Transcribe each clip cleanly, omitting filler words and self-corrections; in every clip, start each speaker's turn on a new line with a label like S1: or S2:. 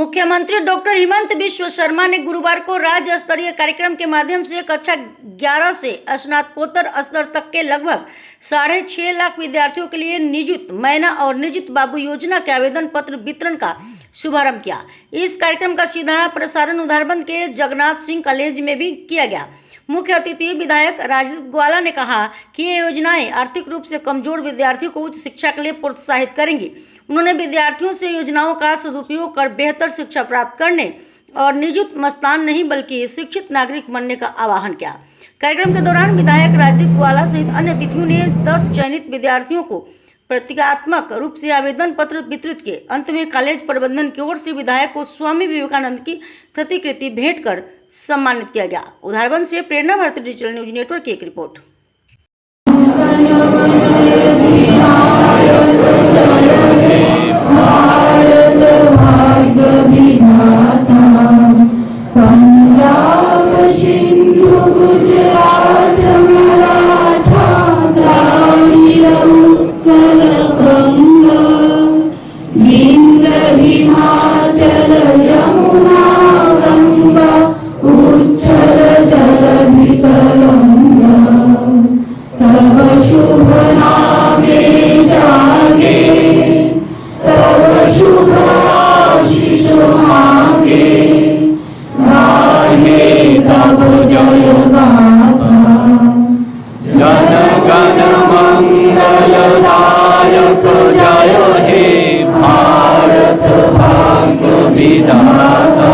S1: मुख्यमंत्री डॉक्टर हिमंत बिश्व शर्मा ने गुरुवार को राज्य स्तरीय कार्यक्रम के माध्यम से कक्षा 11 से स्नातकोत्तर स्तर तक के लगभग 6.5 लाख विद्यार्थियों के लिए निजुत मैना और निजुत बाबू योजना के आवेदन पत्र वितरण का शुभारंभ किया। इस कार्यक्रम का सीधा प्रसारण उधारबंद के जगन्नाथ सिंह कॉलेज में भी किया गया। मुख्य अतिथि विधायक राजदीप ग्वाला ने कहा कि ये योजनाएं आर्थिक रूप से कमजोर विद्यार्थियों को उच्च शिक्षा के लिए प्रोत्साहित करेंगी। उन्होंने विद्यार्थियों से योजनाओं का सदुपयोग कर बेहतर शिक्षा प्राप्त करने और निजुत मस्तान नहीं बल्कि शिक्षित नागरिक बनने का आह्वान किया। कार्यक्रम के दौरान विधायक राजदीप ग्वाला सहित अन्य अतिथियों ने 10 चयनित विद्यार्थियों को प्रतीकात्मक रूप से आवेदन पत्र वितरित किए। अंत में कॉलेज प्रबंधन की ओर से विधायक को स्वामी विवेकानंद की प्रतिकृति भेंट कर सम्मानित किया गया। उधारबंद से प्रेरणा भारती डिजिटल न्यूज नेटवर्क की एक रिपोर्ट।
S2: शुभ नामे जागे तब शुभ आशीष मांगे गाहे तब जय गाथा जन गण मंगलदायक जय हे भारत भाग्य विधाता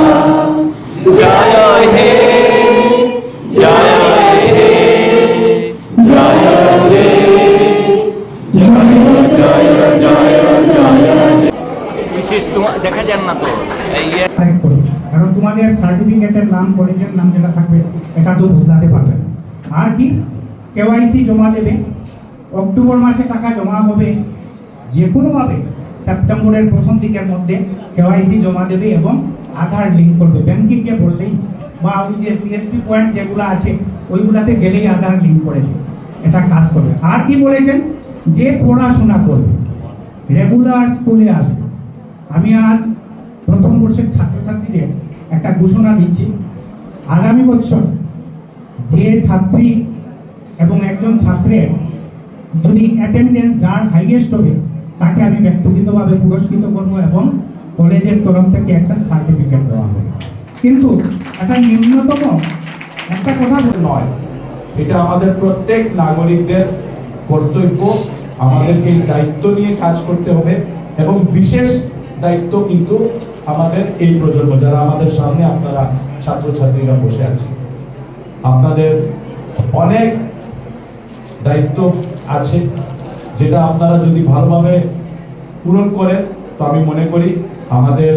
S2: जय हे দেখা যান না তো কারণ তোমাদের সার্টিফিকেটের নাম কলেজের নাম যেটা থাকবে এটা তো বোঝাতে পারবে না। আর কি কেওয়াইসি জমা দেবে, অক্টোবর মাসে টাকা জমা হবে, যে কোনোভাবে সেপ্টেম্বরের প্রথম দিকের মধ্যে কেওয়াইসি জমা দেবে এবং আধার লিঙ্ক করবে। ব্যাংকিংকে বললেই বা ওই যে সিএসপি পয়েন্ট যেগুলো আছে ওইগুলাতে গেলেই আধার লিঙ্ক করে দেবে, এটা কাজ করবে। আর কি বলেছেন, যে পড়াশোনা করবে রেগুলার স্কুলে আসবে। আমি আজ প্রথম বর্ষের ছাত্রছাত্রীদের একটা ঘোষণা দিচ্ছি, আগামী বছর যে ছাত্রী এবং একজন ছাত্রের যদি অ্যাটেন্ডেন্স যার হাইয়েস্ট হবে তাকে আমি ব্যক্তিগতভাবে পুরস্কৃত করব এবং কলেজের তরফ থেকে একটা সার্টিফিকেট দেওয়া হবে। কিন্তু একটা নিম্নতম একটা কথা
S3: নয়, এটা আমাদের প্রত্যেক নাগরিকদের কর্তব্য। আমাদেরকে এই দায়িত্ব নিয়ে কাজ করতে হবে এবং বিশেষ দায়িত্ব কিন্তু আমাদের এই প্রজন্ম যারা আমাদের সামনে আপনারা ছাত্রছাত্রীরা বসে আছে, আপনাদের অনেক দায়িত্ব আছে যেটা আপনারা যদি ভালোভাবে পূরণ করেন তো আমি মনে করি আমাদের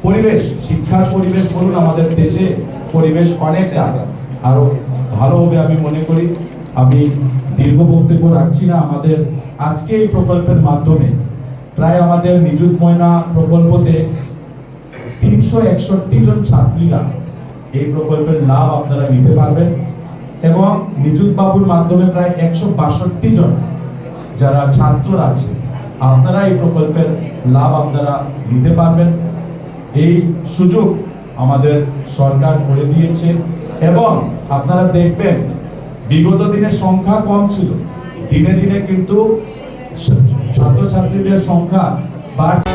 S3: পরিবেশ, শিক্ষার পরিবেশ বলুন, আমাদের দেশে পরিবেশ অনেকটা আরো ভালো হবে আমি মনে করি। আমি দীর্ঘ বক্তব্য রাখছি না। আমাদের আজকে এই প্রকল্পের মাধ্যমে প্রায় আমাদের নিযুত ময়না প্রকল্পতে 361 জন ছাত্রীরা এই প্রকল্পের লাভ আপনারা নিতে পারবেন এবং নিযুত বাবুর মাধ্যমে প্রায় 162 জন যারা ছাত্ররা আছে আপনারা এই প্রকল্পের লাভ আপনারা নিতে পারবেন। এই সুযোগ আমাদের সরকার করে দিয়েছে এবং আপনারা দেখবেন বিগত দিনের সংখ্যা কম ছিল, দিনে দিনে কিন্তু ছাত্রছাত্রীদের সংখ্যা বাড়ছে।